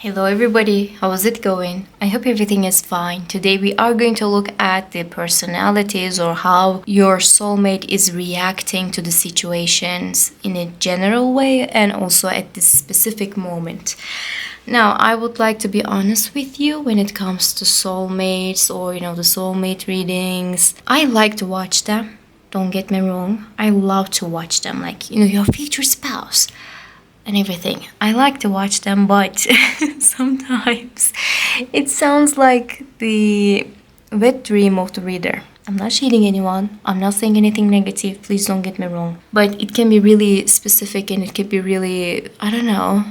Hello everybody, how is it going? I hope everything is fine. Today we are going to look at the personalities or how your soulmate is reacting to the situations in a general way and also at this specific moment. Now, I would like to be honest with you when it comes to soulmates or the soulmate readings. I like to watch them. Don't get me wrong. I love to watch them like, your future spouse and everything. I like to watch them, but sometimes it sounds like the wet dream of the reader. I'm not cheating anyone. I'm not saying anything negative. Please don't get me wrong. But it can be really specific and it can be really, I don't know.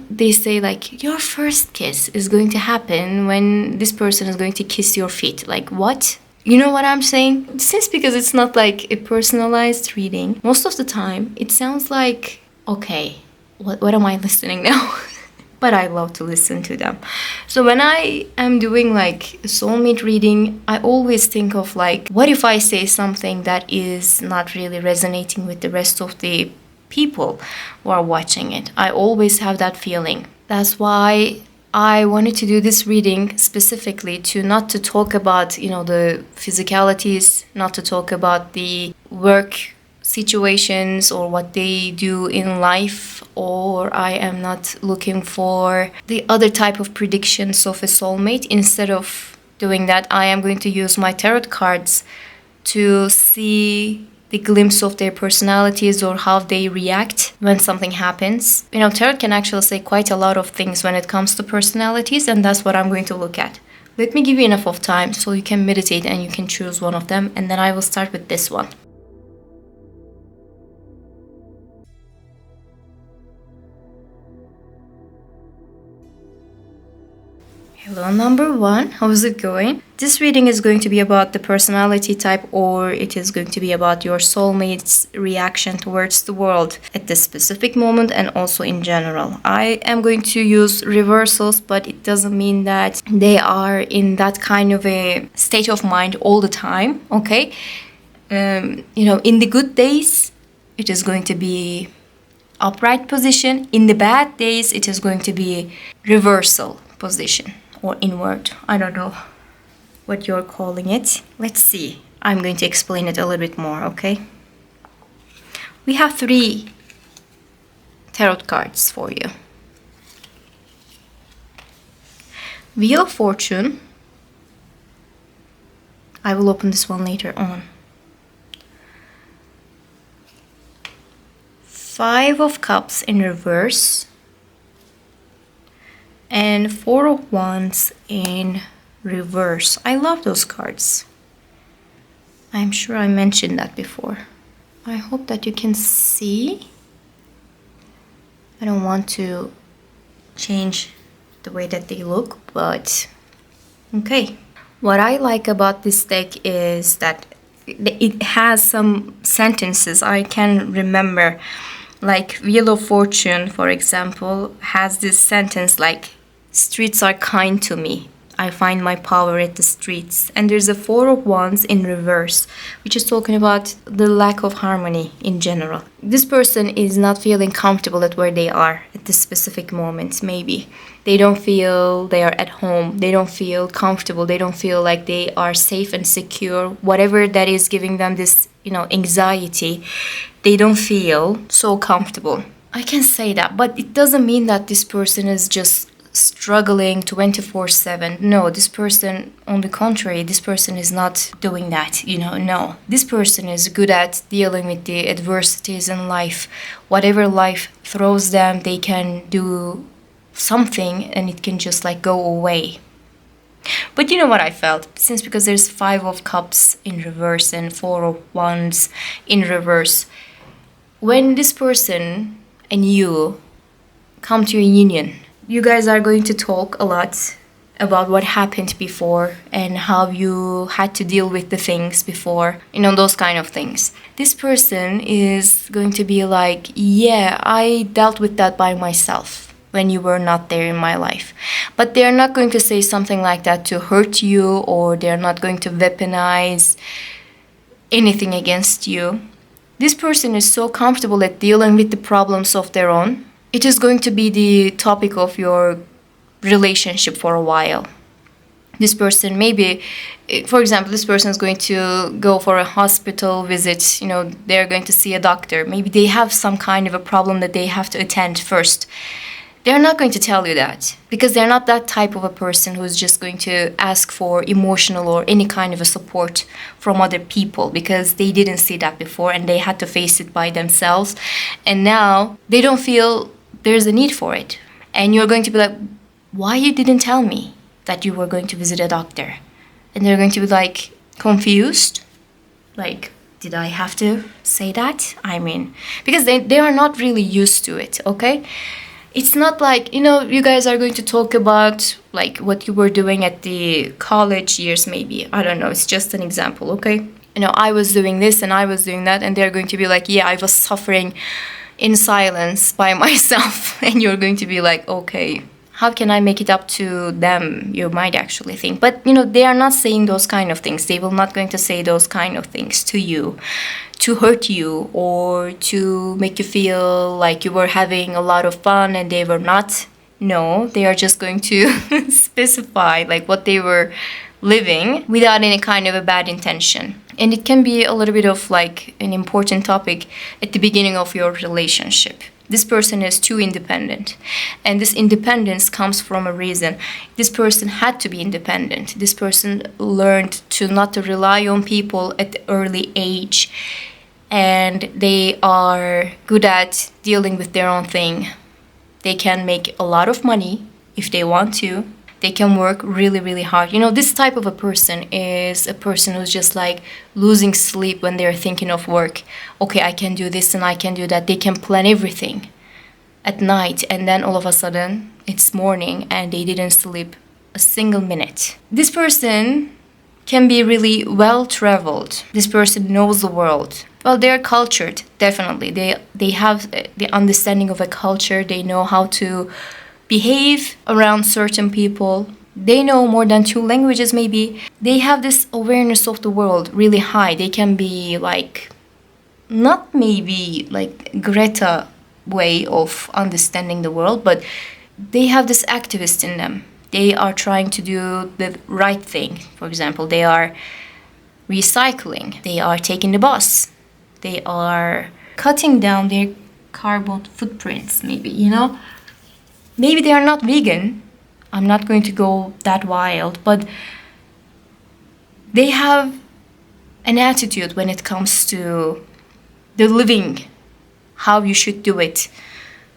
They say like your first kiss is going to happen when this person is going to kiss your feet. Like what? You know what I'm saying? Since because it's not like a personalized reading, most of the time it sounds like, okay, what am I listening now? But I love to listen to them. So when I am doing like a soulmate reading, I always think of like, what if I say something that is not really resonating with the rest of the people who are watching it? I always have that feeling. That's why I wanted to do this reading specifically to not to talk about, the physicalities, not to talk about the work situations or what they do in life, or I am not looking for the other type of predictions of a soulmate. Instead of doing that, I am going to use my tarot cards to see the glimpse of their personalities or how they react when something happens. Tarot can actually say quite a lot of things when it comes to personalities, and that's what I'm going to look at. Let me give you enough of time so you can meditate and you can choose one of them, and then I will start with this one. Hello, number one. How is it going? This reading is going to be about the personality type, or it is going to be about your soulmate's reaction towards the world at this specific moment and also in general. I am going to use reversals, but it doesn't mean that they are in that kind of a state of mind all the time, okay? In the good days, it is going to be upright position. In the bad days, it is going to be reversal position. Or inward. I don't know what you're calling it. Let's see. I'm going to explain it a little bit more, okay? We have 3 tarot cards for you. Wheel of Fortune. I will open this one later on. 5 of Cups in reverse. And 4 of Wands in reverse. I love those cards. I'm sure I mentioned that before. I hope that you can see. I don't want to change the way that they look, but okay. What I like about this deck is that it has some sentences I can remember. Like Wheel of Fortune, for example, has this sentence like, streets are kind to me. I find my power at the streets. And there's a 4 of Wands in reverse, which is talking about the lack of harmony in general. This person is not feeling comfortable at where they are at this specific moment, maybe. They don't feel they are at home. They don't feel comfortable. They don't feel like they are safe and secure. Whatever that is giving them this, anxiety, they don't feel so comfortable. I can say that, but it doesn't mean that this person is just struggling 24/7. No, this person, on the contrary, this person is not doing that, no. This person is good at dealing with the adversities in life. Whatever life throws them, they can do something and it can just like go away. But you know what I felt? Since because there's 5 of Cups in reverse and 4 of Wands in reverse, when this person and you come to a union, you guys are going to talk a lot about what happened before and how you had to deal with the things before, those kind of things. This person is going to be like, yeah, I dealt with that by myself when you were not there in my life. But they're not going to say something like that to hurt you, or they're not going to weaponize anything against you. This person is so comfortable at dealing with the problems of their own. It is going to be the topic of your relationship for a while. This person, maybe, for example, this person is going to go for a hospital visit, they're going to see a doctor. Maybe they have some kind of a problem that they have to attend first. They're not going to tell you that because they're not that type of a person who's just going to ask for emotional or any kind of a support from other people, because they didn't see that before and they had to face it by themselves. And now they don't feel there's a need for it. And you're going to be like, why you didn't tell me that you were going to visit a doctor? And they're going to be like confused. Like, did I have to say that? I mean, because they are not really used to it, okay? It's not like, you guys are going to talk about like what you were doing at the college years, maybe. I don't know. It's just an example, okay? I was doing this and I was doing that. And they're going to be like, yeah, I was suffering in silence by myself. And you're going to be like, okay, how can I make it up to them? You might actually think. But, they are not saying those kind of things. They will not going to say those kind of things to you, to hurt you or to make you feel like you were having a lot of fun and they were not. No, they are just going to specify like what they were living without any kind of a bad intention. And it can be a little bit of like an important topic at the beginning of your relationship. This person is too independent. And this independence comes from a reason. This person had to be independent. This person learned to not to rely on people at the early age. And they are good at dealing with their own thing. They can make a lot of money if they want to. They can work really, really hard. This type of a person is a person who's just like losing sleep when they're thinking of work. Okay, I can do this and I can do that. They can plan everything at night and then all of a sudden it's morning and they didn't sleep a single minute. This person can be really well traveled. This person knows the world. Well, they're cultured, definitely. They have the understanding of a culture. They know how to behave around certain people. They know more than 2 languages maybe. They have this awareness of the world really high. They can be like, not maybe like Greta way of understanding the world, but they have this activist in them. They are trying to do the right thing. For example, they are recycling. They are taking the bus. They are cutting down their carbon footprints, maybe, Maybe they are not vegan. I'm not going to go that wild, but they have an attitude when it comes to the living, how you should do it,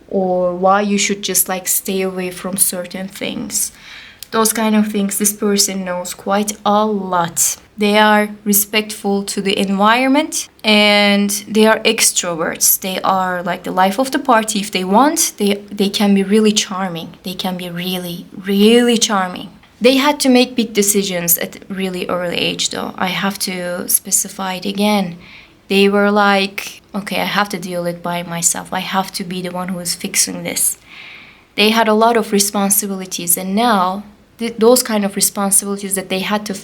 or why you should just like stay away from certain things. Those kind of things this person knows quite a lot. They are respectful to the environment and they are extroverts. They are like the life of the party. If they want, they can be really charming. They can be really, really charming. They had to make big decisions at a really early age though. I have to specify it again. They were like, okay, I have to deal it by myself. I have to be the one who is fixing this. They had a lot of responsibilities and now those kind of responsibilities that they had to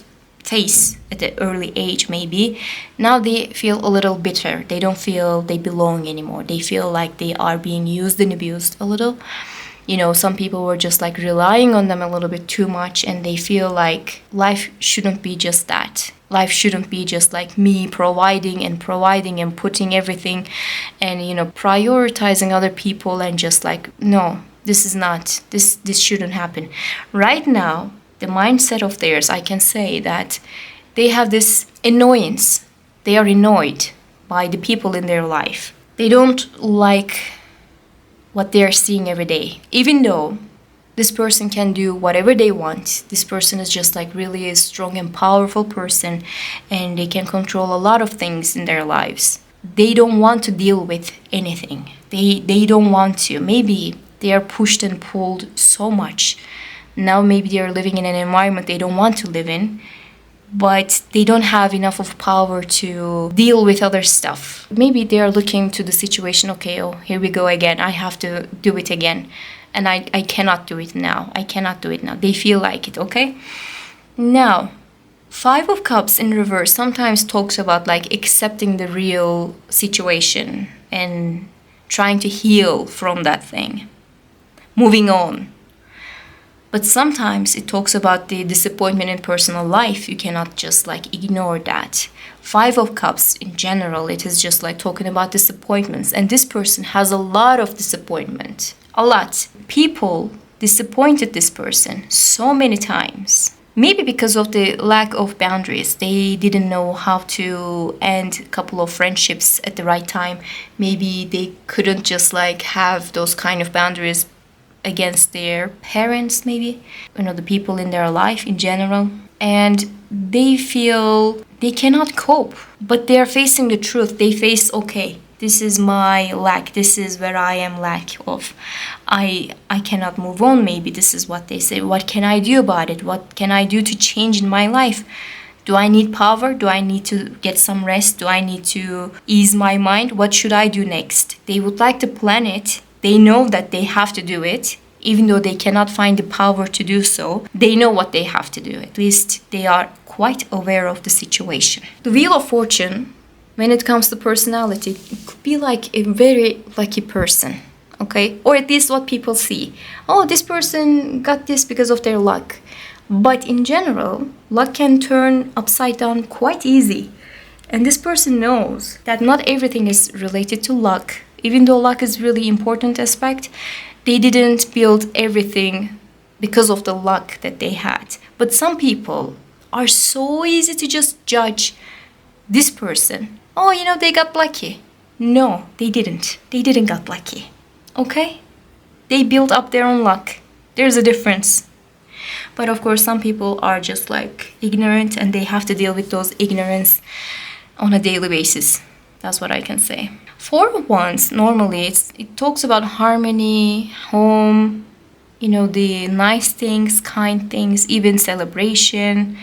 face at an early age maybe, now they feel a little bitter. They don't feel they belong anymore. They feel like they are being used and abused a little. Some people were just like relying on them a little bit too much and they feel like life shouldn't be just that. Life shouldn't be just like me providing and putting everything and, prioritizing other people and just like, no, this is not, this shouldn't happen. Right now, the mindset of theirs, I can say that they have this annoyance. They are annoyed by the people in their life. They don't like what they are seeing every day. Even though this person can do whatever they want. This person is just like really a strong and powerful person and they can control a lot of things in their lives. They don't want to deal with anything. They don't want to. Maybe they are pushed and pulled so much. Now maybe they are living in an environment they don't want to live in, but they don't have enough of power to deal with other stuff. Maybe they are looking to the situation, okay, oh, here we go again. I have to do it again. And I cannot do it now. I cannot do it now. They feel like it, okay? Now, 5 of Cups in reverse sometimes talks about like accepting the real situation and trying to heal from that thing. Moving on. But sometimes it talks about the disappointment in personal life. You cannot just like ignore that. Five of Cups in general, it is just like talking about disappointments. And this person has a lot of disappointment. A lot. People disappointed this person so many times. Maybe because of the lack of boundaries. They didn't know how to end a couple of friendships at the right time. Maybe they couldn't just like have those kind of boundaries against their parents, maybe, the people in their life in general. And they feel they cannot cope, but they are facing the truth. They face, okay, this is my lack, this is where I am lack of. I cannot move on, maybe this is what they say. What can I do about it? What can I do to change in my life? Do I need power? Do I need to get some rest? Do I need to ease my mind? What should I do next? They would like to plan it. They know that they have to do it. Even though they cannot find the power to do so, they know what they have to do. At least they are quite aware of the situation. The Wheel of Fortune, when it comes to personality, it could be like a very lucky person, okay? Or at least what people see. Oh, this person got this because of their luck. But in general, luck can turn upside down quite easy. And this person knows that not everything is related to luck. Even though luck is really important aspect, they didn't build everything because of the luck that they had. But some people are so easy to just judge this person. Oh, they got lucky. No, they didn't. They didn't got lucky. Okay? They built up their own luck. There's a difference. But of course, some people are just like ignorant and they have to deal with those ignorance on a daily basis. That's what I can say. Four of Wands, normally it talks about harmony, home, the nice things, kind things, even celebration,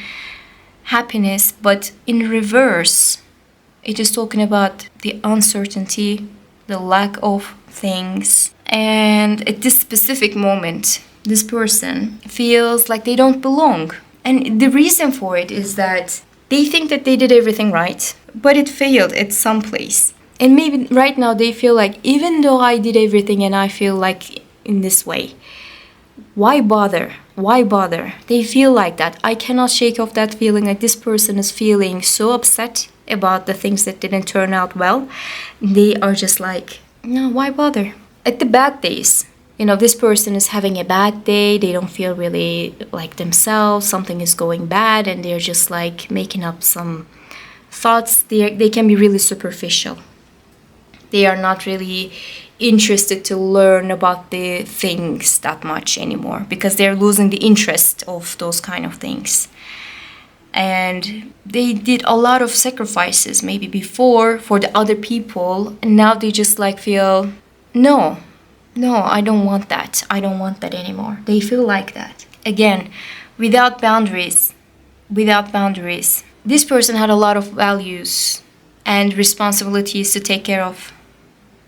happiness. But in reverse, it is talking about the uncertainty, the lack of things. And at this specific moment, this person feels like they don't belong. And the reason for it is that they think that they did everything right, but it failed at some place. And maybe right now they feel like, even though I did everything and I feel like in this way, why bother? Why bother? They feel like that. I cannot shake off that feeling like this person is feeling so upset about the things that didn't turn out well. They are just like, no, why bother? At the bad days, this person is having a bad day. They don't feel really like themselves. Something is going bad and they're just like making up some thoughts. They can be really superficial. They are not really interested to learn about the things that much anymore because they're losing the interest of those kind of things. And they did a lot of sacrifices maybe before for the other people. And now they just like feel, no, I don't want that. I don't want that anymore. They feel like that. Again, without boundaries. This person had a lot of values and responsibilities to take care of.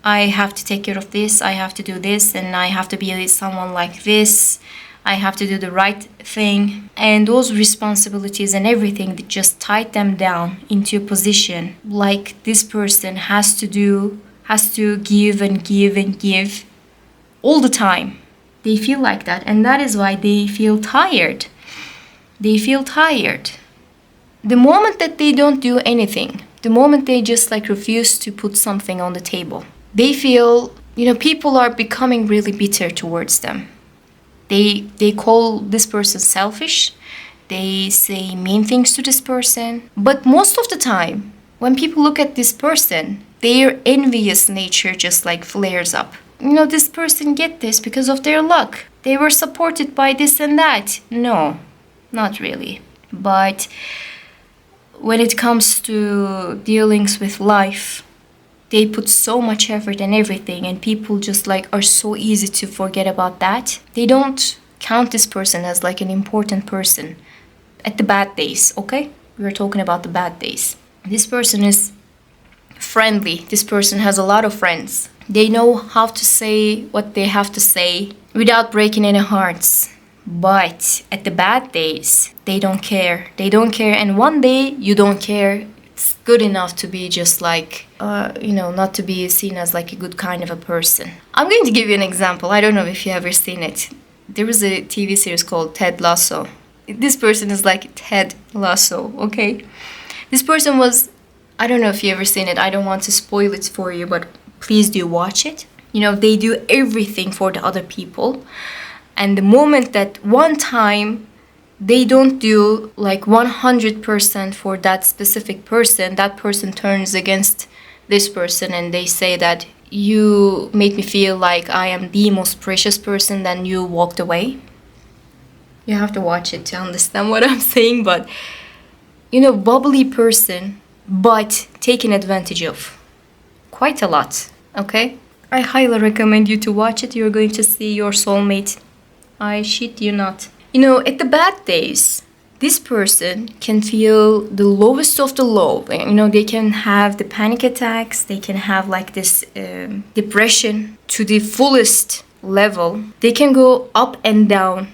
I have to take care of this, I have to do this, and I have to be someone like this. I have to do the right thing. And those responsibilities and everything that just tied them down into a position like this person has to give and give and give all the time. They feel like that, and that is why they feel tired. The moment that they don't do anything, the moment they just like refuse to put something on the table, they feel, people are becoming really bitter towards them. They call this person selfish. They say mean things to this person. But most of the time, when people look at this person, their envious nature just like flares up. This person get this because of their luck. They were supported by this and that. No, not really. But when it comes to dealings with life, they put so much effort and everything, and people just like are so easy to forget about that. They don't count this person as like an important person at the bad days, okay? We're talking about the bad days. This person is friendly. This person has a lot of friends. They know how to say what they have to say without breaking any hearts. But at the bad days, they don't care. And one day you don't care. It's good enough to be just like, not to be seen as like a good kind of a person. I'm going to give you an example. I don't know if you ever seen it. there was a TV series called Ted Lasso. This person is like Ted Lasso, okay? This person was, I don't know if you ever seen it. I don't want to spoil it for you, but please do watch it. You know, they do everything for the other people. And the moment that one time they don't do like 100% for that specific person, that person turns against this person and they say that you made me feel like I am the most precious person, then you walked away. You have to watch it to understand what I'm saying, but you know, bubbly person, but taken advantage of quite a lot, okay? I highly recommend you to watch it. You're going to see your soulmate. I shit you not. You know, at the bad days, this person can feel the lowest of the low. You know, they can have the panic attacks. They can have like this depression to the fullest level. They can go up and down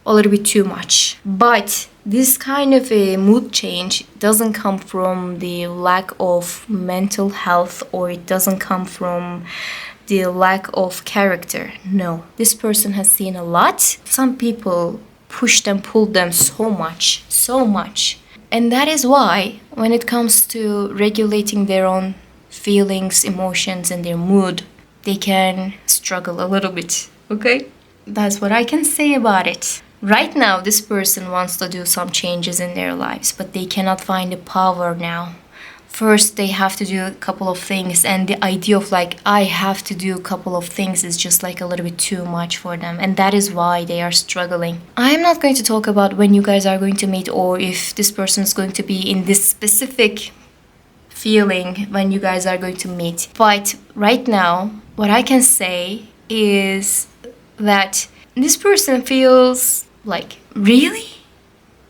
a little bit too much. But this kind of a mood change doesn't come from the lack of mental health, or it doesn't come from the lack of character. No, this person has seen a lot. Some people push them, pull them so much. And that is why when it comes to regulating their own feelings, emotions, and their mood, they can struggle a little bit, okay? That's what I can say about it. Right now, this person wants to do some changes in their lives, but they cannot find the power now. First, they have to do a couple of things, and the idea of like, I have to do a couple of things is just like a little bit too much for them, and that is why they are struggling. I'm not going to talk about when you guys are going to meet, or if this person is going to be in this specific feeling when you guys are going to meet. But right now, what I can say is that this person feels like, really?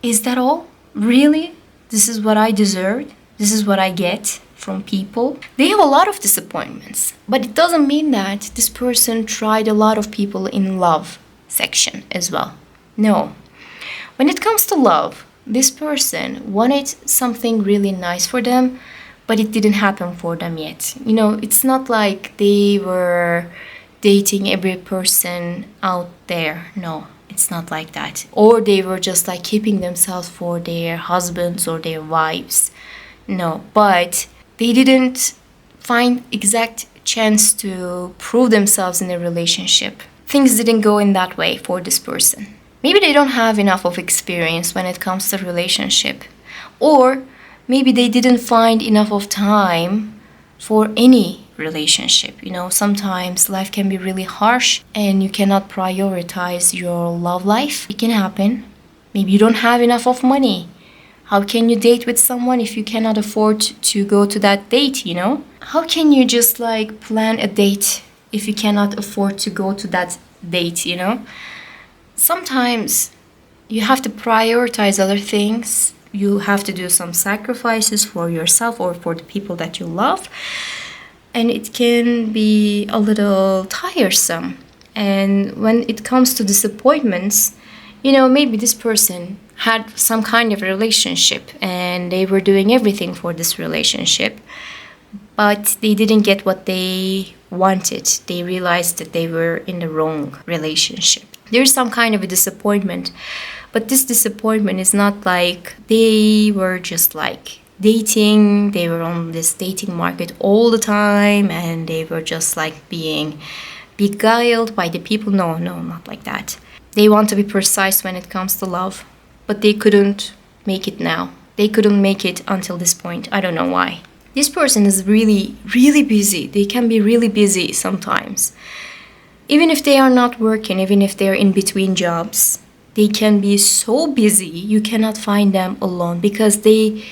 Is that all? Really? This is what I deserved? This is what I get from people? They have a lot of disappointments, but it doesn't mean that this person tried a lot of people in love section as well. No. When it comes to love, this person wanted something really nice for them, but it didn't happen for them yet. You know, it's not like they were dating every person out there. No, it's not like that. Or they were just like keeping themselves for their husbands or their wives. No, but they didn't find exact chance to prove themselves in a relationship. Things didn't go in that way for this person. Maybe they don't have enough of experience when it comes to relationship. Or maybe they didn't find enough of time for any relationship. You know, sometimes life can be really harsh and you cannot prioritize your love life. It can happen. Maybe you don't have enough of money. How can you date with someone if you cannot afford to go to that date, you know? How can you just like plan a date if you cannot afford to go to that date, you know? Sometimes you have to prioritize other things. You have to do some sacrifices for yourself or for the people that you love. And it can be a little tiresome. And when it comes to disappointments, you know, maybe this person had some kind of relationship and they were doing everything for this relationship, but they didn't get what they wanted. They realized that they were in the wrong relationship. There's some kind of a disappointment, but this disappointment is not like they were just like dating, they were on this dating market all the time and they were just like being beguiled by the people. No, not like that. They want to be precise when it comes to love, but they couldn't make it now. They couldn't make it until this point. I don't know why. This person is really, really busy. They can be really busy sometimes. Even if they are not working, even if they're in between jobs, they can be so busy you cannot find them alone because they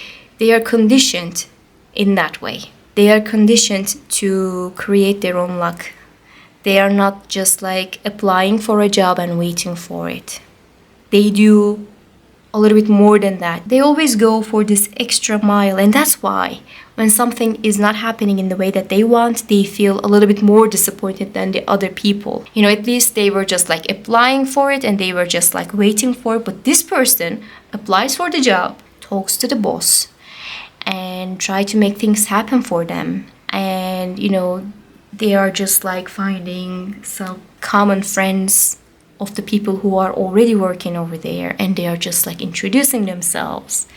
are conditioned in that way. They are conditioned to create their own luck. They are not just like applying for a job and waiting for it. They do a little bit more than that. They always go for this extra mile, and that's why when something is not happening in the way that they want, they feel a little bit more disappointed than the other people. You know, at least they were just like applying for it and they were just like waiting for it. But this person applies for the job, talks to the boss, and try to make things happen for them. And, you know, they are just like finding some common friends of the people who are already working over there, and they are just like introducing themselves.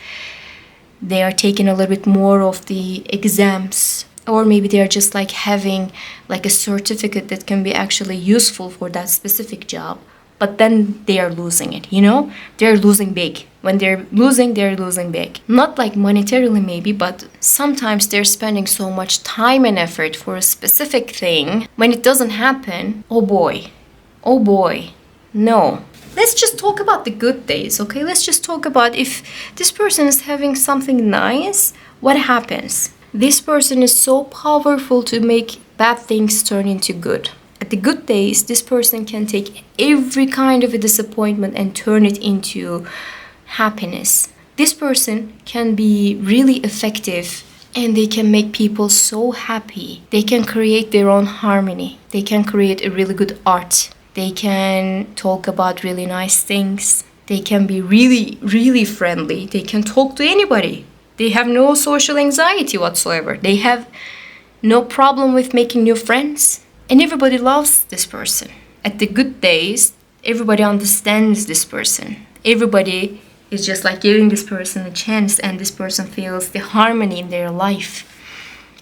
They are taking a little bit more of the exams, or maybe they are just like having like a certificate that can be actually useful for that specific job, but then they are losing it, you know? They're losing big. When they're losing big. Not like monetarily maybe, but sometimes they're spending so much time and effort for a specific thing. When it doesn't happen, oh boy, no. Let's just talk about the good days, okay? Let's just talk about if this person is having something nice, what happens? This person is so powerful to make bad things turn into good. At the good days, this person can take every kind of a disappointment and turn it into happiness. This person can be really effective and they can make people so happy. They can create their own harmony. They can create a really good art. They can talk about really nice things. They can be really friendly. They can talk to anybody. They have no social anxiety whatsoever. They have no problem with making new friends. And everybody loves this person. At the good days, everybody understands this person. Everybody is just like giving this person a chance, and this person feels the harmony in their life.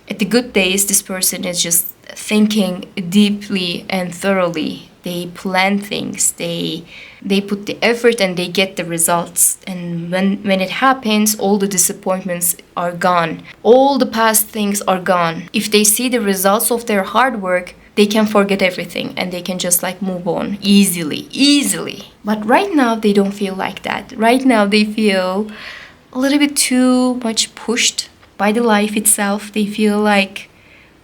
At the good days, this person is just thinking deeply and thoroughly. They plan things. They put the effort and they get the results. And when it happens, all the disappointments are gone. All the past things are gone. If they see the results of their hard work, they can forget everything and they can just like move on easily. But right now they don't feel like that. Right now they feel a little bit too much pushed by the life itself. They feel like,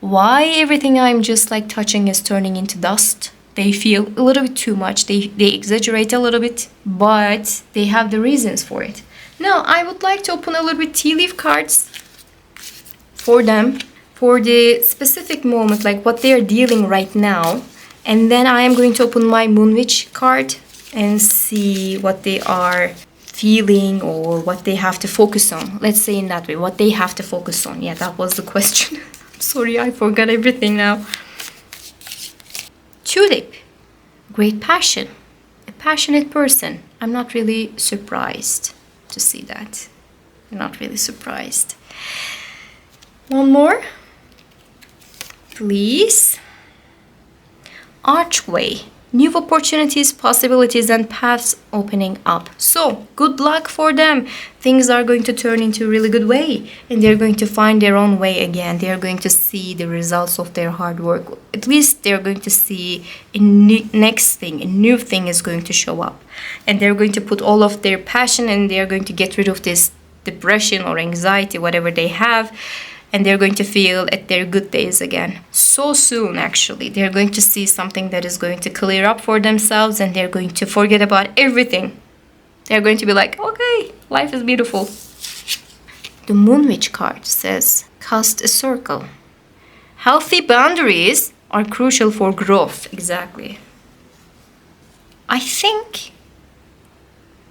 why everything I'm just like touching is turning into dust? They feel a little bit too much. They exaggerate a little bit, but they have the reasons for it. Now I would like to open a little bit tea leaf cards for them, for the specific moment, like what they are dealing right now. And then I am going to open my Moon Witch card and see what they are feeling or what they have to focus on. Let's say in that way, what they have to focus on. Yeah, that was the question. I'm sorry, I forgot everything now. Tulip, great passion, a passionate person. I'm not really surprised to see that. I'm not really surprised. One more. Please. Archway, new opportunities, possibilities, and paths opening up. So good luck for them. Things are going to turn into a really good way, and they're going to find their own way again. They're going to see the results of their hard work. At least they're going to see a new thing is going to show up, and they're going to put all of their passion, and they're going to get rid of this depression or anxiety, whatever they have. And they're going to feel at their good days again. So soon, actually. They're going to see something that is going to clear up for themselves, and they're going to forget about everything. They're going to be like, okay, life is beautiful. The Moon Witch card says, cast a circle. Healthy boundaries are crucial for growth. Exactly. I think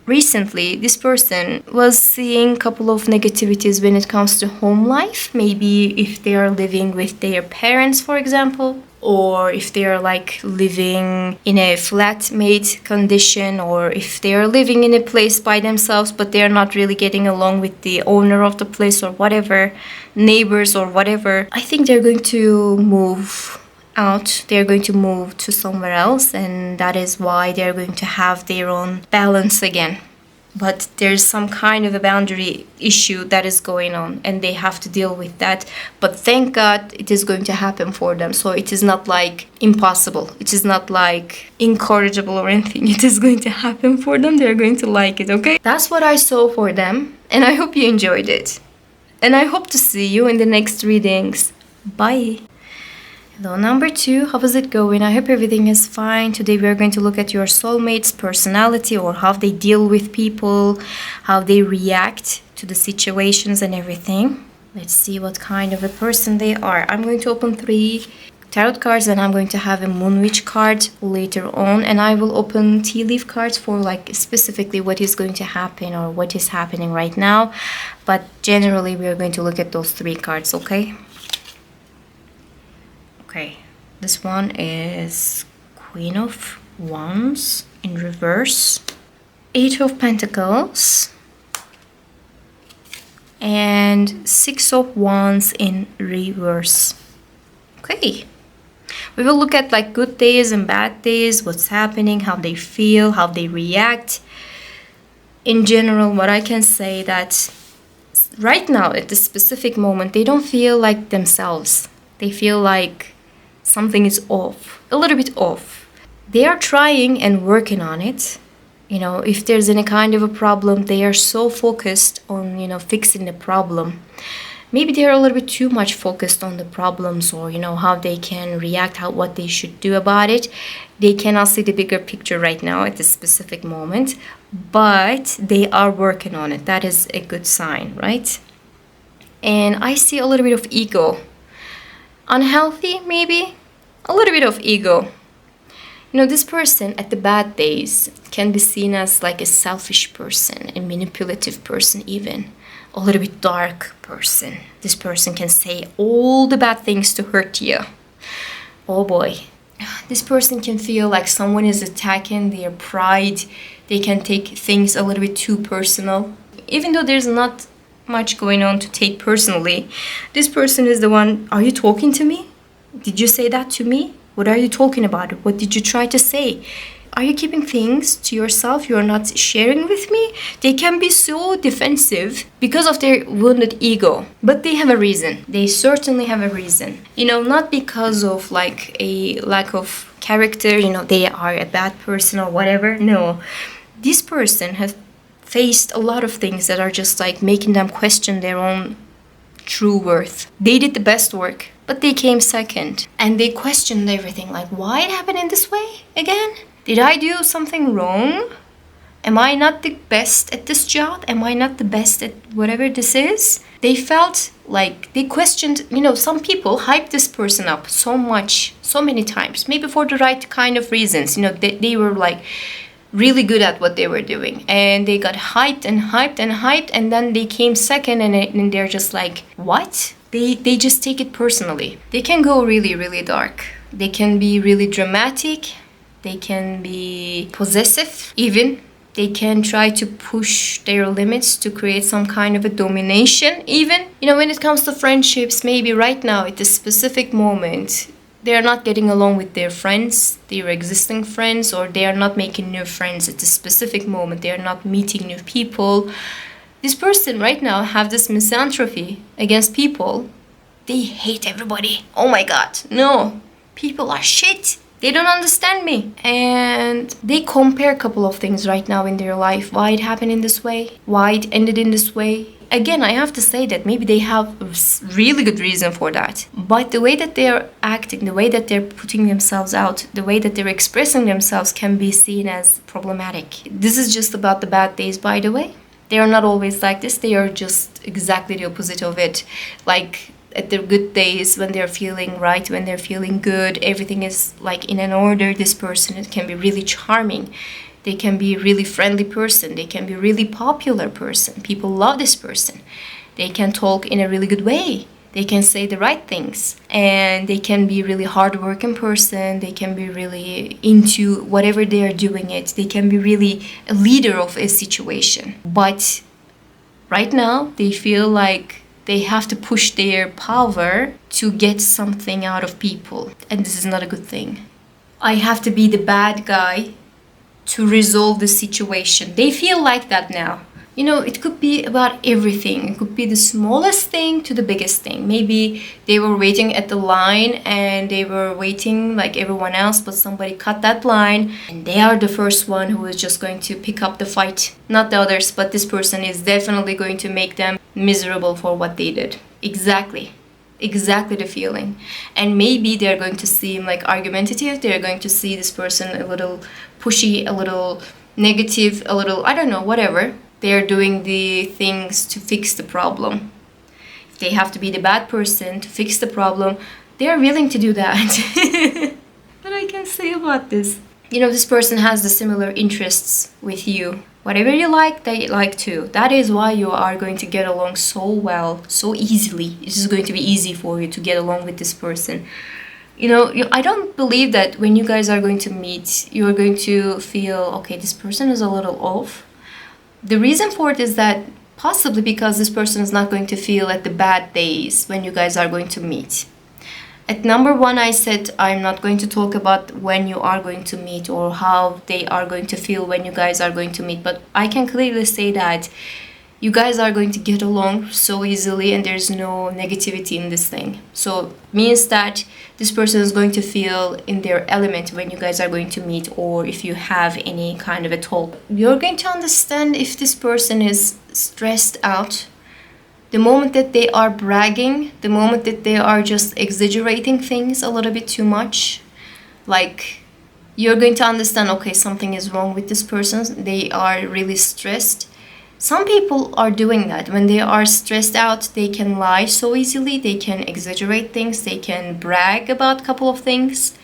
recently this person was seeing a couple of negativities when it comes to home life. Maybe if they are living with their parents, for example, or if they are like living in a flatmate condition, or if they are living in a place by themselves but they are not really getting along with the owner of the place or whatever, neighbors or whatever. I think they're going to move out. They're going to move to somewhere else, and that is why they're going to have their own balance again. But there's some kind of a boundary issue that is going on, and they have to deal with that. But thank God it is going to happen for them. So it is not like impossible. It is not like incorrigible or anything. It is going to happen for them. They're going to like it, okay? That's what I saw for them, and I hope you enjoyed it. And I hope to see you in the next readings. Bye. Hello, number 2. How is it going? I hope everything is fine. Today we are going to look at your soulmate's personality, or how they deal with people, how they react to the situations and everything. Let's see what kind of a person they are. I'm going to open 3 tarot cards, and I'm going to have a Moon Witch card later on, and I will open tea leaf cards for like specifically what is going to happen or what is happening right now. But generally we are going to look at those 3 cards, okay? Okay, this one is Queen of Wands, in reverse, 8 of Pentacles, and 6 of Wands in reverse. Okay, we will look at like good days and bad days, what's happening, how they feel, how they react. In general, what I can say that right now at this specific moment, they don't feel like themselves. They feel like something is off, a little bit off. They are trying and working on it. You know, if there's any kind of a problem, they are so focused on, you know, fixing the problem. Maybe they're a little bit too much focused on the problems, or, you know, how they can react, what they should do about it. They cannot see the bigger picture right now at this specific moment, but they are working on it. That is a good sign, right? And I see a little bit of ego. Unhealthy, maybe? A little bit of ego. You know, this person at the bad days can be seen as like a selfish person, a manipulative person even. A little bit dark person. This person can say all the bad things to hurt you. Oh boy. This person can feel like someone is attacking their pride. They can take things a little bit too personal. Even though there's not much going on to take personally, this person is the one, are you talking to me? Did you say that to me? What are you talking about? What did you try to say? Are you keeping things to yourself? You're not sharing with me? They can be so defensive because of their wounded ego. But they have a reason. They certainly have a reason. You know, not because of like a lack of character, you know, they are a bad person or whatever. No. This person has faced a lot of things that are just like making them question their own true worth. They did the best work, but they came second. And they questioned everything. Like, why it happened in this way again? Did I do something wrong? Am I not the best at this job? Am I not the best at whatever this is? They felt like they questioned, you know, some people hyped this person up so much, so many times, maybe for the right kind of reasons. You know, they were like really good at what they were doing. And they got hyped and hyped and hyped, and then they came second, and they're just like, what? They just take it personally. They can go really, really dark. They can be really dramatic. They can be possessive even. They can try to push their limits to create some kind of a domination even. You know, when it comes to friendships, maybe right now at this specific moment, they are not getting along with their friends, their existing friends, or they are not making new friends at this specific moment. They are not meeting new people. This person right now have this misanthropy against people. They hate everybody. Oh my God, no. People are shit. They don't understand me. And they compare a couple of things right now in their life. Why it happened in this way? Why it ended in this way? Again, I have to say that maybe they have a really good reason for that. But the way that they're acting, the way that they're putting themselves out, the way that they're expressing themselves can be seen as problematic. This is just about the bad days, by the way. They are not always like this. They are just exactly the opposite of it. Like, at their good days, when they're feeling right, when they're feeling good, everything is like in an order. This person can be really charming. They can be a really friendly person. They can be a really popular person. People love this person. They can talk in a really good way. They can say the right things. And they can be a really hardworking person. They can be really into whatever they are doing it. They can be really a leader of a situation. But right now, they feel like they have to push their power to get something out of people. And this is not a good thing. I have to be the bad guy to resolve the situation. They feel like that now. You know, it could be about everything. It could be the smallest thing to the biggest thing. Maybe they were waiting at the line and they were waiting like everyone else, but somebody cut that line and they are the first one who is just going to pick up the fight. Not the others, but this person is definitely going to make them miserable for what they did. Exactly the feeling. And maybe they're going to seem like argumentative. They're going to see this person a little pushy, a little negative, a little, I don't know, whatever. They're doing the things to fix the problem. If they have to be the bad person to fix the problem, they're willing to do that. What I can say about this? You know, this person has the similar interests with you. Whatever you like, they like too. That is why you are going to get along so well, so easily. It's just going to be easy for you to get along with this person. I don't believe that when you guys are going to meet, you're going to feel, okay, this person is a little off. The reason for it is that possibly because this person is not going to feel at the bad days when you guys are going to meet. At number one, I said I'm not going to talk about when you are going to meet or how they are going to feel when you guys are going to meet, but I can clearly say that you guys are going to get along so easily and there's no negativity in this thing. So means that this person is going to feel in their element when you guys are going to meet, or if you have any kind of a talk. You're going to understand if this person is stressed out. The moment that they are bragging, the moment that they are just exaggerating things a little bit too much, like you're going to understand, okay, something is wrong with this person. They are really stressed. Some people are doing that. When they are stressed out, they can lie so easily. They can exaggerate things. They can brag about a couple of things.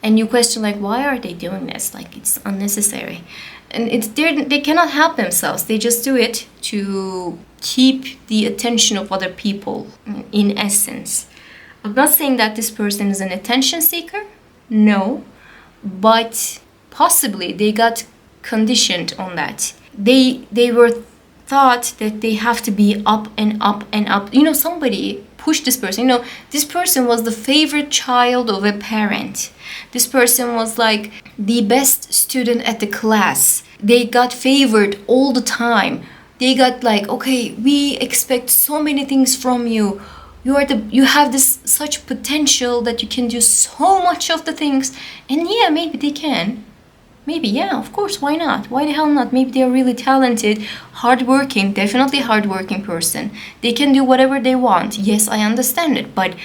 And you question, like, why are they doing this? Like, it's unnecessary. And they cannot help themselves. They just do it to keep the attention of other people, in essence. I'm not saying that this person is an attention seeker. No. But possibly they got conditioned on that. They were thought that they have to be up and up and up. Somebody pushed this person. This person was the favorite child of a parent. This person was like the best student at the class. They got favored all the time. They got like, okay, we expect so many things from you. You have this such potential that you can do so much of the things. And yeah, maybe they can. Maybe, yeah, of course, why not? Why the hell not? Maybe they're really talented, hardworking, definitely hardworking person. They can do whatever they want. Yes, I understand it, but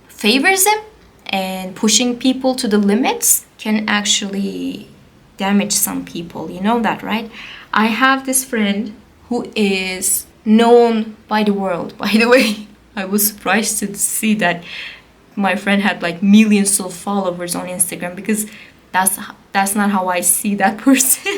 favorism and pushing people to the limits can actually damage some people. You know that, right? I have this friend who is known by the world, by the way. I was surprised to see that my friend had like millions of followers on Instagram, because that's not how I see that person.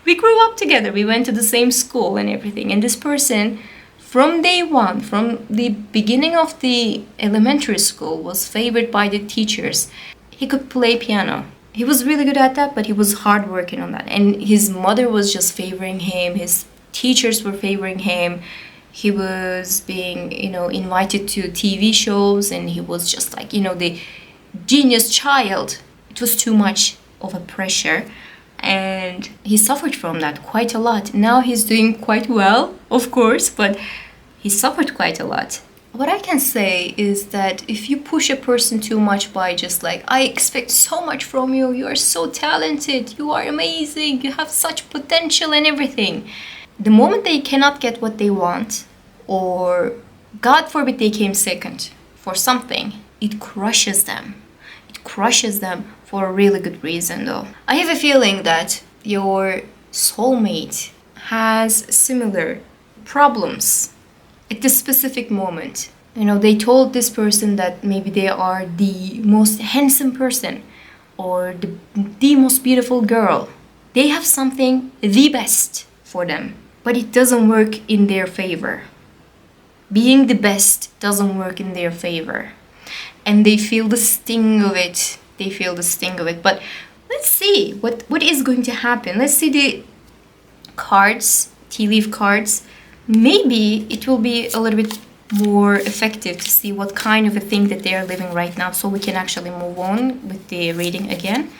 We grew up together. We went to the same school and everything. And this person, from day one, from the beginning of the elementary school, was favored by the teachers. He could play piano. He was really good at that, but he was hard working on that. And his mother was just favoring him. His teachers were favoring him. He was being, invited to TV shows, and he was just like, the genius child. It was too much of a pressure, and he suffered from that quite a lot. Now he's doing quite well, of course, but he suffered quite a lot. What I can say is that if you push a person too much by just like, I expect so much from you, you are so talented, you are amazing, you have such potential and everything. The moment they cannot get what they want, or God forbid they came second for something, it crushes them. It crushes them for a really good reason though. I have a feeling that your soulmate has similar problems at this specific moment. They told this person that maybe they are the most handsome person or the most beautiful girl. They have something the best for them, but it doesn't work in their favor. Being the best doesn't work in their favor. And they feel the sting of it. But let's see what is going to happen. Let's see the cards, tea leaf cards. Maybe it will be a little bit more effective to see what kind of a thing that they are living right now, so we can actually move on with the reading again.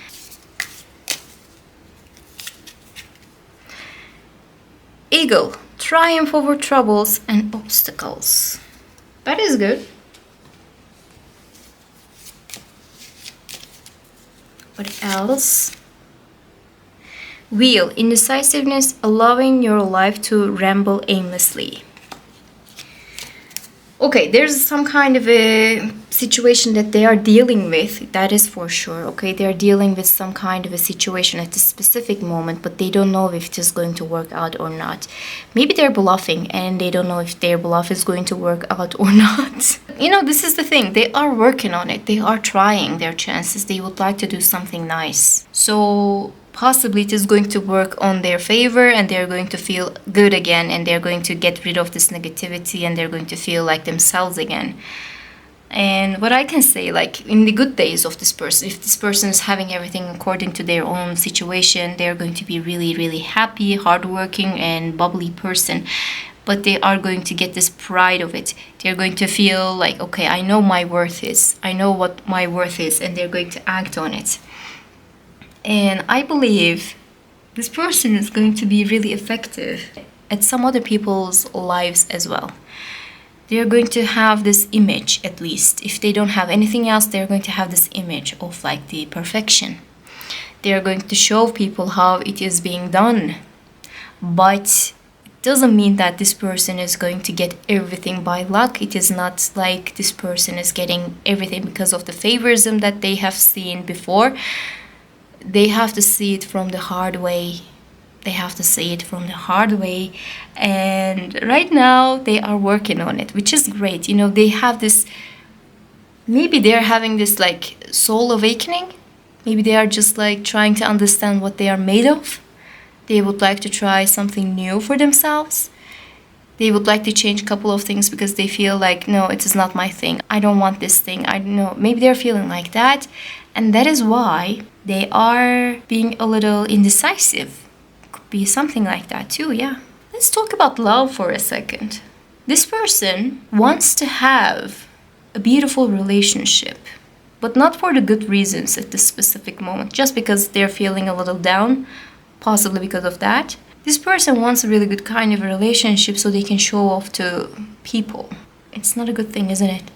Eagle, triumph over troubles and obstacles. That is good. What else? Wheel, indecisiveness, allowing your life to ramble aimlessly. Okay, there's some kind of a situation that they are dealing with, that is for sure. Okay, they're dealing with some kind of a situation at this specific moment, but they don't know if it is going to work out or not. Maybe they're bluffing and they don't know if their bluff is going to work out or not. This is the thing. They are working on it. They are trying their chances. They would like to do something nice. So possibly it is going to work on their favor, and they're going to feel good again, and they're going to get rid of this negativity, and they're going to feel like themselves again. And what I can say, like in the good days of this person, if this person is having everything according to their own situation, they're going to be really, really happy, hardworking, and bubbly person. But they are going to get this pride of it. They're going to feel like, okay, I know my worth is. I know what my worth is, and they're going to act on it. And I believe this person is going to be really effective at some other people's lives as well. They're going to have this image, at least. If they don't have anything else, they're going to have this image of like the perfection. They're going to show people how it is being done. But it doesn't mean that this person is going to get everything by luck. It is not like this person is getting everything because of the favorism that they have seen before. They have to see it from the hard way. They have to see it from the hard way. And right now they are working on it, which is great. You know, they have this, maybe they're having this like soul awakening. Maybe they are just like trying to understand what they are made of. They would like to try something new for themselves. They would like to change a couple of things because they feel like, no, it is not my thing. I don't want this thing. I don't know. Maybe they're feeling like that. And that is why they are being a little indecisive. Be something like that too, yeah. Let's talk about love for a second. This person wants to have a beautiful relationship, but not for the good reasons at this specific moment, just because they're feeling a little down, possibly because of that. This person wants a really good kind of a relationship so they can show off to people. It's not a good thing, isn't it?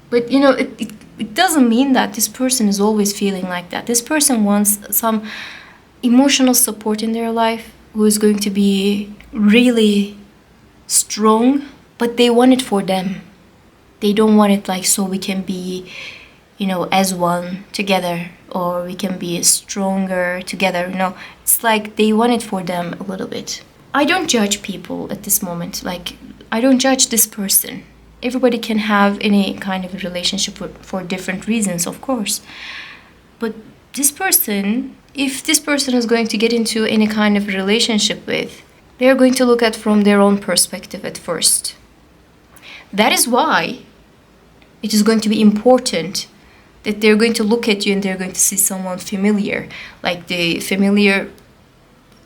But you know, it doesn't mean that this person is always feeling like that. This person wants some emotional support in their life, who is going to be really strong, but they want it for them. They don't want it like so we can be, you know, as one together, or we can be stronger together. No, it's like they want it for them a little bit. I don't judge people at this moment. Like, I don't judge this person. Everybody can have any kind of a relationship for different reasons, of course. But this person, if this person is going to get into any kind of relationship with, they are going to look at from their own perspective at first. That is why it is going to be important that they're going to look at you and they're going to see someone familiar, like the familiar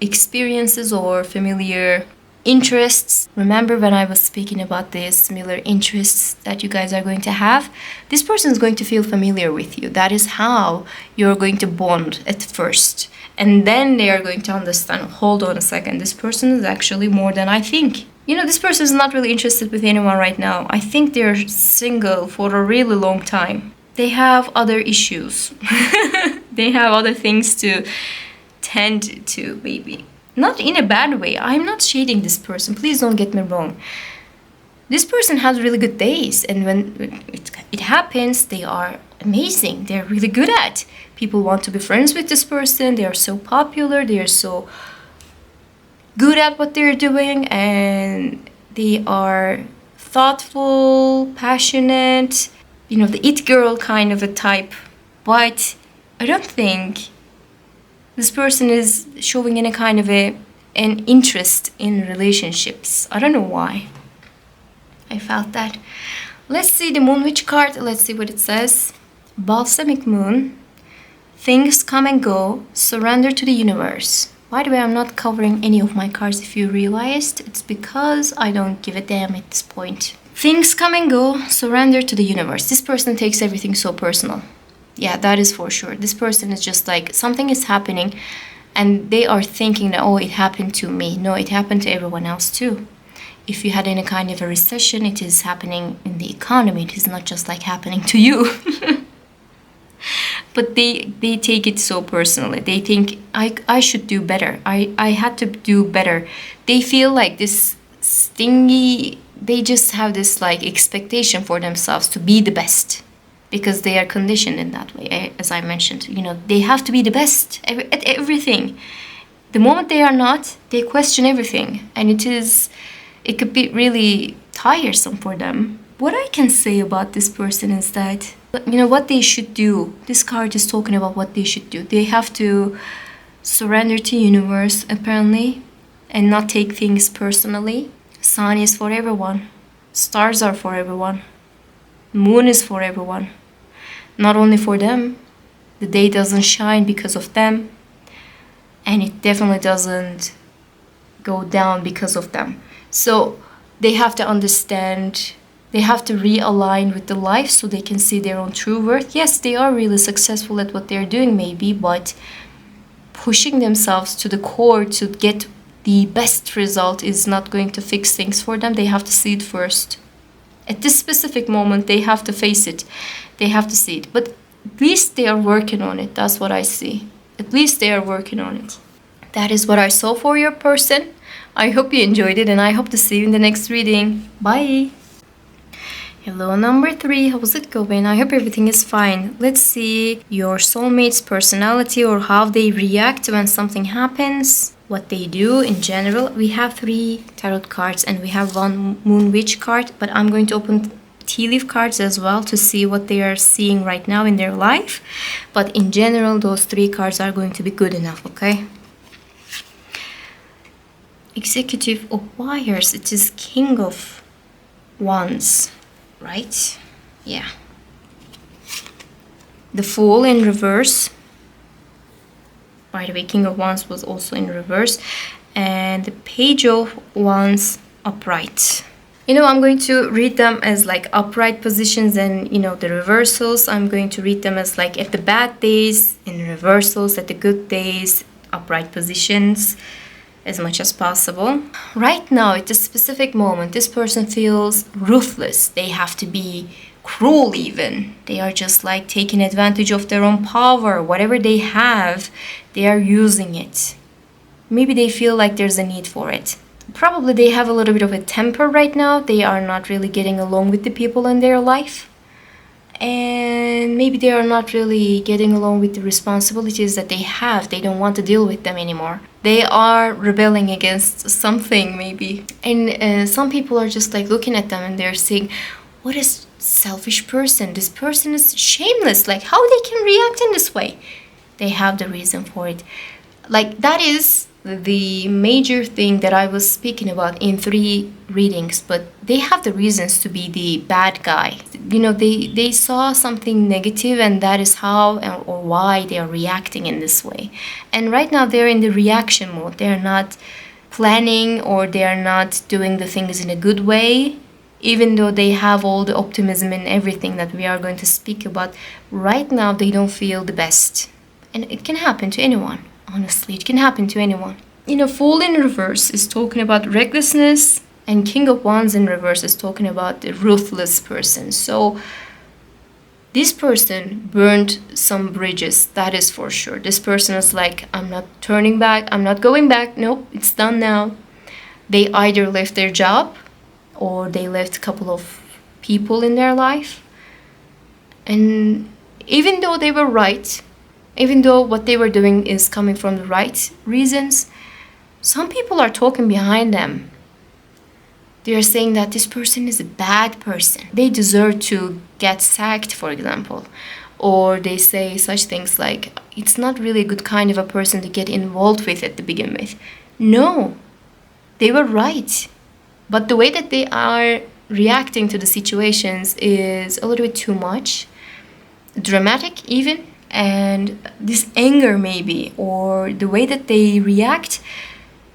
experiences or familiar interests. Remember when I was speaking about the similar interests that you guys are going to have? This person is going to feel familiar with you. That is how you're going to bond at first. And then they are going to understand, hold on a second, this person is actually more than I think. You know, this person is not really interested with anyone right now. I think they're single for a really long time. They have other issues. They have other things to tend to, maybe. Not in a bad way. I'm not shading this person. Please don't get me wrong. This person has really good days. And when it happens, they are amazing. They're really good at. People want to be friends with this person. They are so popular. They are so good at what they're doing. And they are thoughtful, passionate. You know, the it girl kind of a type. But I don't think this person is showing any kind of an interest in relationships. I don't know why. I felt that. Let's see the Moon Witch card. Let's see what it says. Balsamic Moon. Things come and go. Surrender to the universe. By the way, I'm not covering any of my cards if you realized. It's because I don't give a damn at this point. Things come and go. Surrender to the universe. This person takes everything so personal. Yeah, that is for sure. This person is just like, something is happening and they are thinking that, oh, it happened to me. No, it happened to everyone else too. If you had any kind of a recession, it is happening in the economy. It is not just like happening to you. But they take it so personally. They think, I should do better. I had to do better. They feel like this stingy, they just have this like expectation for themselves to be the best. Because they are conditioned in that way, as I mentioned. You know, they have to be the best at everything. The moment they are not, they question everything. And it could be really tiresome for them. What I can say about this person is that, you know, what they should do. This card is talking about what they should do. They have to surrender to the universe, apparently, and not take things personally. Sun is for everyone. Stars are for everyone. Moon is for everyone, not only for them. The day doesn't shine because of them, and it definitely doesn't go down because of them. So they have to understand, they have to realign with the life so they can see their own true worth. Yes, they are really successful at what they're doing maybe, but pushing themselves to the core to get the best result is not going to fix things for them. They have to see it first. At this specific moment, they have to face it. They have to see it. But at least they are working on it. That's what I see. At least they are working on it. That is what I saw for your person. I hope you enjoyed it, and I hope to see you in the next reading. Bye! Hello, number 3. How's it going? I hope everything is fine. Let's see your soulmate's personality, or how they react when something happens, what they do in general. We have 3 tarot cards and we have 1 moon witch card, but I'm going to open tea leaf cards as well to see what they are seeing right now in their life. But in general, those 3 cards are going to be good enough, okay? Executive of Wires. It is King of Wands, right? Yeah. The Fool in reverse. By the way, King of Wands was also in reverse. And the Page of Wands upright. I'm going to read them as like upright positions, and the reversals, I'm going to read them as like at the bad days, in reversals at the good days, upright positions, as much as possible. Right now, at this specific moment, this person feels ruthless. They have to be cruel even. They are just like taking advantage of their own power. Whatever they have, they are using it. Maybe they feel like there's a need for it. Probably they have a little bit of a temper right now. They are not really getting along with the people in their life. And maybe they are not really getting along with the responsibilities that they have. They don't want to deal with them anymore. They are rebelling against something maybe. And some people are just like looking at them and they're saying, what a selfish person. This person is shameless. Like, how they can react in this way? They have the reason for it. Like, that is the major thing that I was speaking about in 3 readings, but they have the reasons to be the bad guy. They saw something negative, and that is how or why they are reacting in this way. And right now they're in the reaction mode. They're not planning, or they are not doing the things in a good way, even though they have all the optimism and everything that we are going to speak about. Right now they don't feel the best, and it can happen to anyone. Honestly, it can happen to anyone. Fool in reverse is talking about recklessness, and King of Wands in reverse is talking about the ruthless person. So this person burned some bridges, that is for sure. This person is like, I'm not turning back, I'm not going back, nope, it's done now. They either left their job, or they left a couple of people in their life. And even though they were right, even though what they were doing is coming from the right reasons, some people are talking behind them. They are saying that this person is a bad person. They deserve to get sacked, for example. Or they say such things like, it's not really a good kind of a person to get involved with at the begin with. No, they were right. But the way that they are reacting to the situations is a little bit too much. Dramatic even. And this anger maybe, or the way that they react,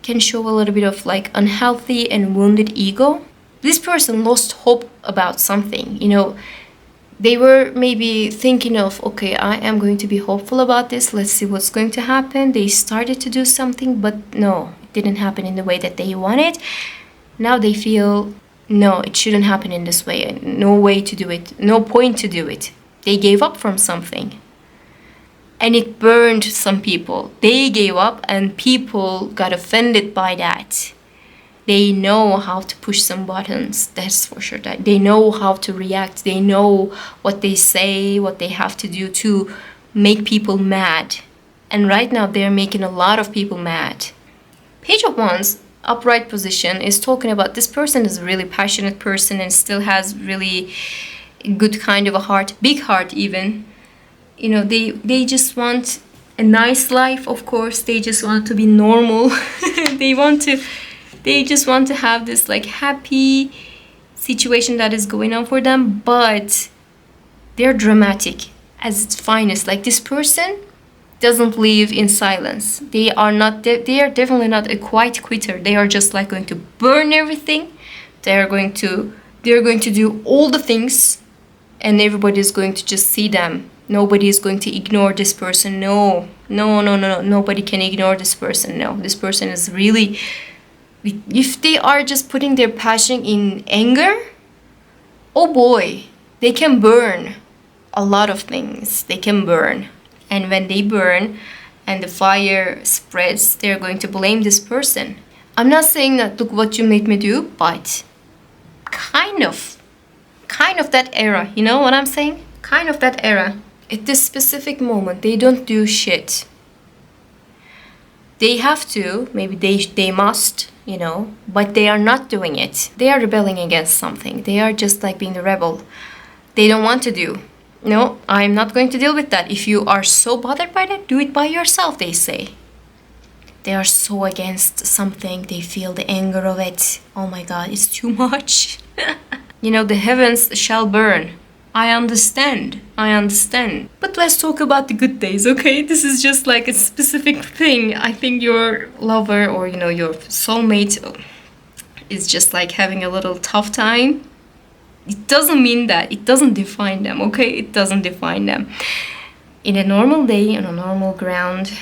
can show a little bit of like unhealthy and wounded ego. This person lost hope about something. They were maybe thinking of, okay, I am going to be hopeful about this. Let's see what's going to happen. They started to do something, but no, it didn't happen in the way that they wanted. Now they feel, no, it shouldn't happen in this way. No way to do it. No point to do it. They gave up from something. And it burned some people. They gave up, and people got offended by that. They know how to push some buttons, that's for sure. They know how to react. They know what they say, what they have to do to make people mad. And right now they're making a lot of people mad. Page of Wands, upright position, is talking about this person is a really passionate person and still has really good kind of a heart, big heart even. They just want a nice life, of course. They just want to be normal. They just want to have this like happy, situation that is going on for them, but they're dramatic as its finest. Like, this person doesn't live in silence. They are definitely not a quiet quitter. They are just like going to burn everything. They're going to do all the things, and everybody is going to just see them. Nobody is going to ignore this person. No. Nobody can ignore this person. No, this person is really, if they are just putting their passion in anger, oh boy, they can burn a lot of things. They can burn. And when they burn and the fire spreads, they're going to blame this person. I'm not saying that, look what you made me do, but kind of that era. You know what I'm saying? Kind of that era. At this specific moment, they don't do shit. They have to, maybe they must, you know, but they are not doing it. They are rebelling against something. They are just like being the rebel. They don't want to do. No, I'm not going to deal with that. If you are so bothered by that, do it by yourself, they say. They are so against something. They feel the anger of it. Oh my God, it's too much. You know, the heavens shall burn. I understand. But let's talk about the good days, okay? This is just like a specific thing. I think your lover or, you know, your soulmate is just like having a little tough time. It doesn't mean that. It doesn't define them, okay? It doesn't define them. In a normal day, on a normal ground,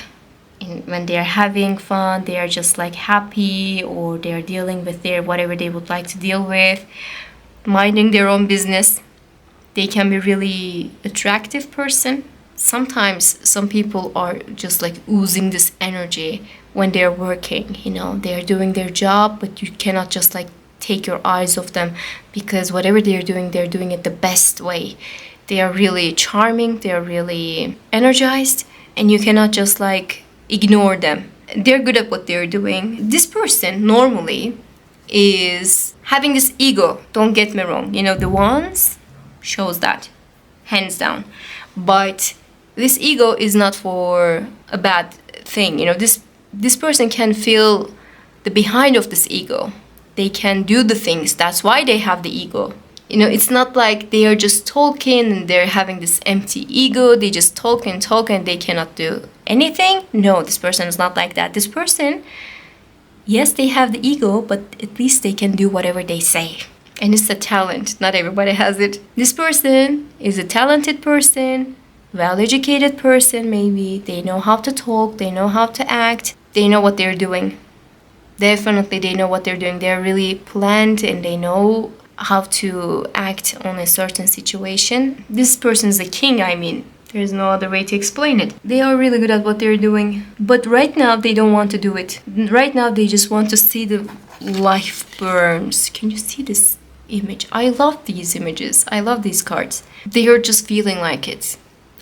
when they're having fun, they are just like happy, or they're dealing with their whatever they would like to deal with, minding their own business. They can be really attractive person. Sometimes some people are just like oozing this energy when they're working, you know, they're doing their job, but you cannot just like take your eyes off them, because whatever they're doing it the best way. They are really charming, they are really energized, and you cannot just like ignore them. They're good at what they're doing. This person normally is having this ego, don't get me wrong, you know, the ones shows that hands down, but this ego is not for a bad thing. You know, this person can feel the behind of this ego. They can do the things. That's why they have the ego. You know, it's not like they are just talking and they're having this empty ego. They just talk and they cannot do anything. No, this person is not like that. This person, yes, they have the ego, but at least they can do whatever they say. And it's a talent. Not everybody has it. This person is a talented person, well-educated person maybe. They know how to talk. They know how to act. They know what they're doing. Definitely they know what they're doing. They're really planned and they know how to act on a certain situation. This person is a king, I mean. There's no other way to explain it. They are really good at what they're doing. But right now, they don't want to do it. Right now, they just want to see the life burns. Can you see this image? I love these images. I love these cards. They are just feeling like it.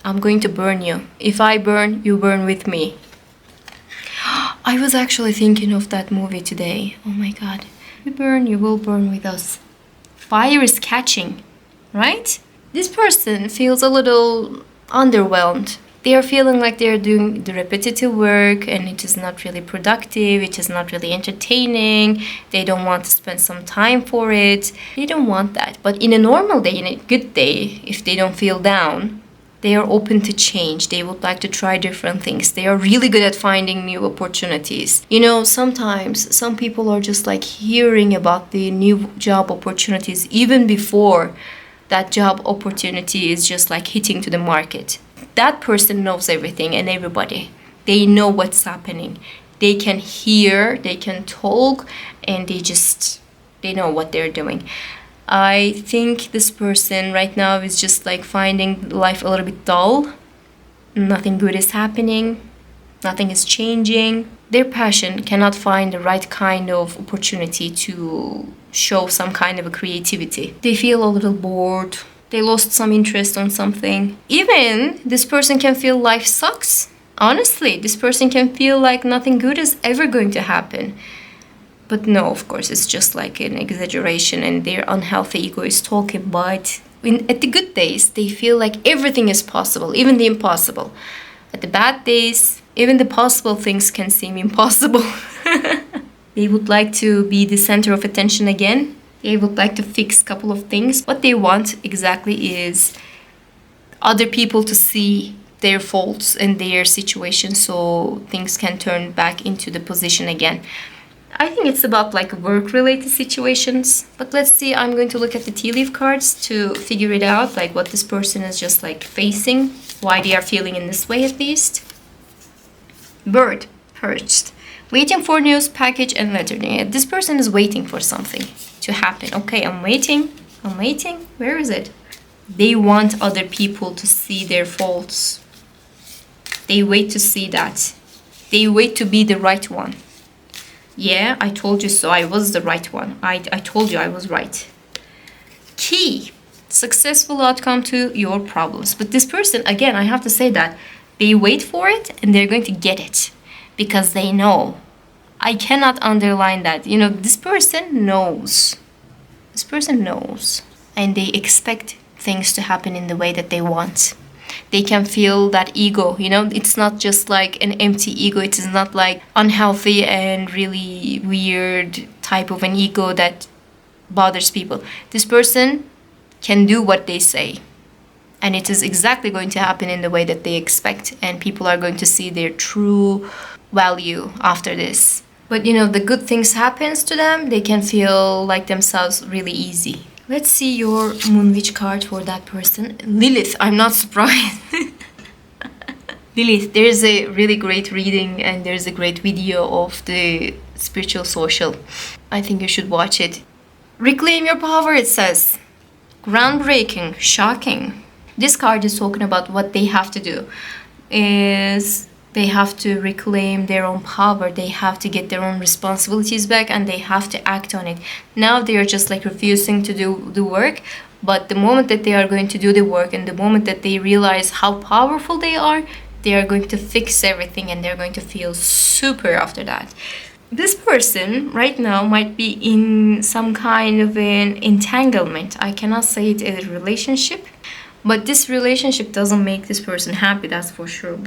I'm going to burn you. If I burn, you burn with me. I was actually thinking of that movie today. Oh my God. We burn, you will burn with us. Fire is catching, right? This person feels a little underwhelmed. They are feeling like they're doing the repetitive work and it is not really productive, it is not really entertaining, they don't want to spend some time for it. They don't want that. But in a normal day, in a good day, if they don't feel down, they are open to change. They would like to try different things. They are really good at finding new opportunities. You know, sometimes some people are just like hearing about the new job opportunities even before that job opportunity is just like hitting to the market. That person knows everything and everybody. They know what's happening. They can hear, they can talk, and they know what they're doing. I think this person right now is just like finding life a little bit dull. Nothing good is happening. Nothing is changing. Their passion cannot find the right kind of opportunity to show some kind of a creativity. They feel a little bored. They lost some interest on something. Even this person can feel life sucks. Honestly, this person can feel like nothing good is ever going to happen. But no, of course, it's just like an exaggeration and their unhealthy ego is talking. But at the good days, they feel like everything is possible, even the impossible. At the bad days, even the possible things can seem impossible. They would like to be the center of attention again. They would like to fix a couple of things. What they want exactly is other people to see their faults in their situation so things can turn back into the position again. I think it's about like work-related situations. But let's see, I'm going to look at the tea leaf cards to figure it out, like what this person is just like facing, why they are feeling in this way at least. Bird, perched, waiting for news, package, and letter. Yeah, this person is waiting for something to happen. Okay, I'm waiting. Where is it? They want other people to see their faults. They wait to see that. They wait to be the right one. Yeah, I told you so. I was the right one. I told you I was right. Key. Successful outcome to your problems. But this person, again, I have to say that they wait for it and they're going to get it because they know. I cannot underline that. You know, this person knows. This person knows. And they expect things to happen in the way that they want. They can feel that ego, you know, it's not just like an empty ego. It is not like unhealthy and really weird type of an ego that bothers people. This person can do what they say. And it is exactly going to happen in the way that they expect. And people are going to see their true value after this. But you know, the good things happens to them. They can feel like themselves really easy. Let's see your Moon Witch card for that person. Lilith, I'm not surprised. Lilith, there's a really great reading and there's a great video of the spiritual social. I think you should watch it. Reclaim your power, it says. Groundbreaking, shocking. This card is talking about what they have to do. Is they have to reclaim their own power. They have to get their own responsibilities back and they have to act on it. Now they are just like refusing to do the work. But the moment that they are going to do the work and the moment that they realize how powerful they are going to fix everything and they're going to feel super after that. This person right now might be in some kind of an entanglement. I cannot say it is a relationship. But this relationship doesn't make this person happy, that's for sure.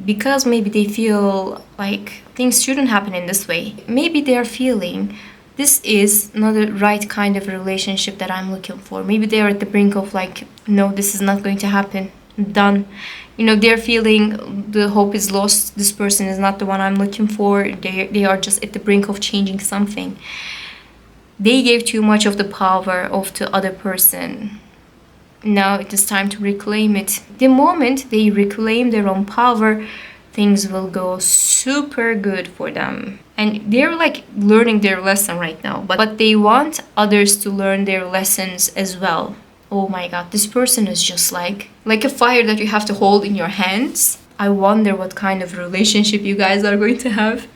Because maybe they feel like things shouldn't happen in this way. Maybe they are feeling this is not the right kind of relationship that I'm looking for. Maybe they are at the brink of like, no, this is not going to happen. Done. You know, they're feeling the hope is lost. This person is not the one I'm looking for. They are just at the brink of changing something. They gave too much of the power of the other person. Now it is time to reclaim it. The moment they reclaim their own power, things will go super good for them. And they're like learning their lesson right now. But they want others to learn their lessons as well. Oh my god, this person is just like a fire that you have to hold in your hands. I wonder what kind of relationship you guys are going to have.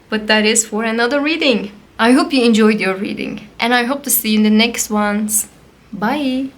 But that is for another reading. I hope you enjoyed your reading. And I hope to see you in the next ones. Bye!